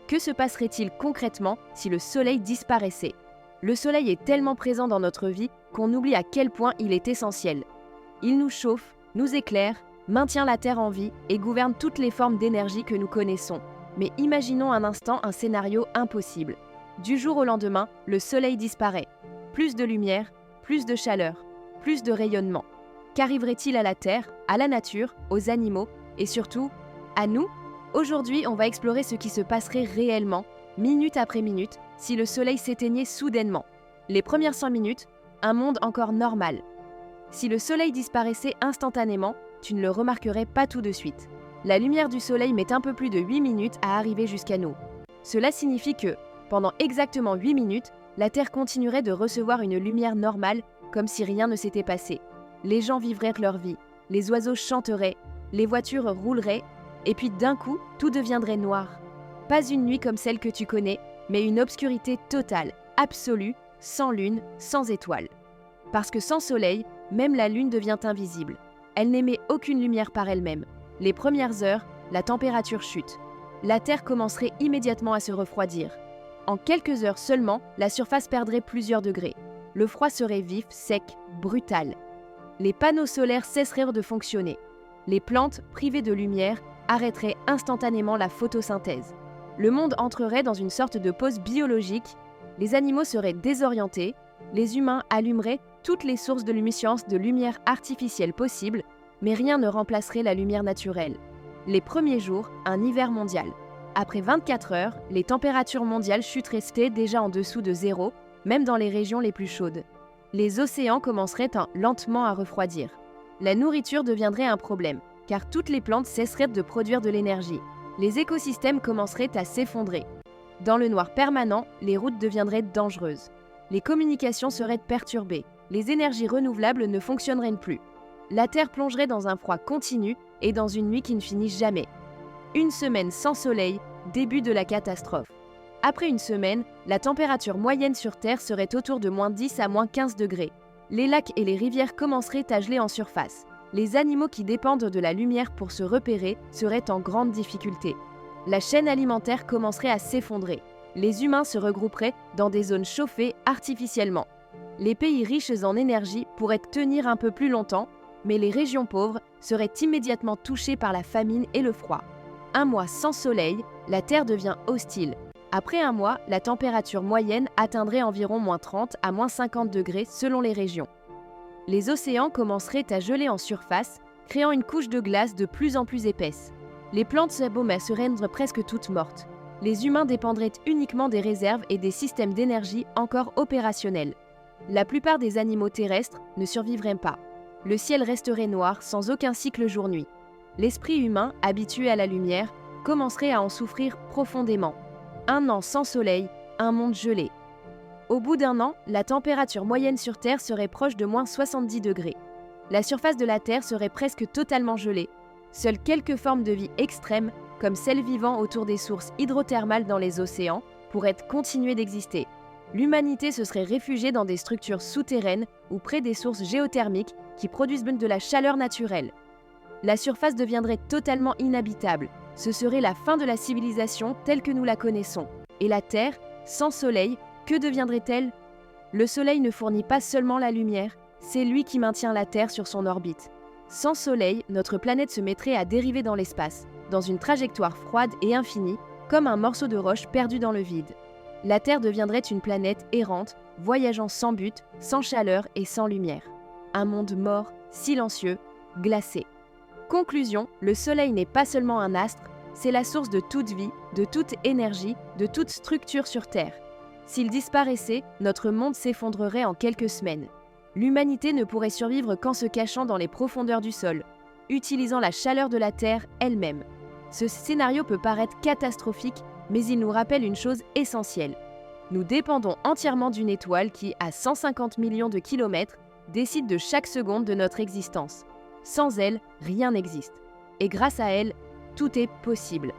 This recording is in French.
Que se passerait-il concrètement si le Soleil disparaissait? Le Soleil est tellement présent dans notre vie qu'on oublie à quel point il est essentiel. Il nous chauffe, nous éclaire, maintient la Terre en vie et gouverne toutes les formes d'énergie que nous connaissons. Mais imaginons un instant un scénario impossible. Du jour au lendemain, le Soleil disparaît. Plus de lumière, plus de chaleur, plus de rayonnement. Qu'arriverait-il à la Terre, à la nature, aux animaux et surtout, à nous? Aujourd'hui, on va explorer ce qui se passerait réellement, minute après minute, si le Soleil s'éteignait soudainement. Les premières 100 minutes, un monde encore normal. Si le Soleil disparaissait instantanément, tu ne le remarquerais pas tout de suite. La lumière du Soleil met un peu plus de 8 minutes à arriver jusqu'à nous. Cela signifie que, pendant exactement 8 minutes, la Terre continuerait de recevoir une lumière normale, comme si rien ne s'était passé. Les gens vivraient leur vie, les oiseaux chanteraient, les voitures rouleraient, et puis d'un coup, tout deviendrait noir. Pas une nuit comme celle que tu connais, mais une obscurité totale, absolue, sans lune, sans étoiles. Parce que sans soleil, même la lune devient invisible. Elle n'émet aucune lumière par elle-même. Les premières heures, la température chute. La Terre commencerait immédiatement à se refroidir. En quelques heures seulement, la surface perdrait plusieurs degrés. Le froid serait vif, sec, brutal. Les panneaux solaires cesseraient de fonctionner. Les plantes, privées de lumière, arrêterait instantanément la photosynthèse. Le monde entrerait dans une sorte de pause biologique, les animaux seraient désorientés, les humains allumeraient toutes les sources de luminescence de lumière artificielle possibles, mais rien ne remplacerait la lumière naturelle. Les premiers jours, un hiver mondial. Après 24 heures, les températures mondiales chuteraient déjà en dessous de zéro, même dans les régions les plus chaudes. Les océans commenceraient lentement à refroidir. La nourriture deviendrait un problème, car toutes les plantes cesseraient de produire de l'énergie. Les écosystèmes commenceraient à s'effondrer. Dans le noir permanent, les routes deviendraient dangereuses. Les communications seraient perturbées. Les énergies renouvelables ne fonctionneraient plus. La Terre plongerait dans un froid continu et dans une nuit qui ne finit jamais. Une semaine sans soleil, début de la catastrophe. Après une semaine, la température moyenne sur Terre serait autour de -10 à -15 degrés. Les lacs et les rivières commenceraient à geler en surface. Les animaux qui dépendent de la lumière pour se repérer seraient en grande difficulté. La chaîne alimentaire commencerait à s'effondrer. Les humains se regrouperaient dans des zones chauffées artificiellement. Les pays riches en énergie pourraient tenir un peu plus longtemps, mais les régions pauvres seraient immédiatement touchées par la famine et le froid. Un mois sans soleil, la Terre devient hostile. Après un mois, la température moyenne atteindrait environ -30 à -50 degrés selon les régions. Les océans commenceraient à geler en surface, créant une couche de glace de plus en plus épaisse. Les plantes seraient presque toutes mortes. Les humains dépendraient uniquement des réserves et des systèmes d'énergie encore opérationnels. La plupart des animaux terrestres ne survivraient pas. Le ciel resterait noir sans aucun cycle jour-nuit. L'esprit humain, habitué à la lumière, commencerait à en souffrir profondément. Un an sans soleil, un monde gelé. Au bout d'un an, la température moyenne sur Terre serait proche de -70 degrés. La surface de la Terre serait presque totalement gelée. Seules quelques formes de vie extrêmes, comme celles vivant autour des sources hydrothermales dans les océans, pourraient continuer d'exister. L'humanité se serait réfugiée dans des structures souterraines ou près des sources géothermiques qui produisent de la chaleur naturelle. La surface deviendrait totalement inhabitable. Ce serait la fin de la civilisation telle que nous la connaissons. Et la Terre, sans soleil, que deviendrait-elle? Le Soleil ne fournit pas seulement la lumière, c'est lui qui maintient la Terre sur son orbite. Sans Soleil, notre planète se mettrait à dériver dans l'espace, dans une trajectoire froide et infinie, comme un morceau de roche perdu dans le vide. La Terre deviendrait une planète errante, voyageant sans but, sans chaleur et sans lumière. Un monde mort, silencieux, glacé. Conclusion, le Soleil n'est pas seulement un astre, c'est la source de toute vie, de toute énergie, de toute structure sur Terre. S'il disparaissait, notre monde s'effondrerait en quelques semaines. L'humanité ne pourrait survivre qu'en se cachant dans les profondeurs du sol, utilisant la chaleur de la Terre elle-même. Ce scénario peut paraître catastrophique, mais il nous rappelle une chose essentielle. Nous dépendons entièrement d'une étoile qui, à 150 millions de kilomètres, décide de chaque seconde de notre existence. Sans elle, rien n'existe. Et grâce à elle, tout est possible.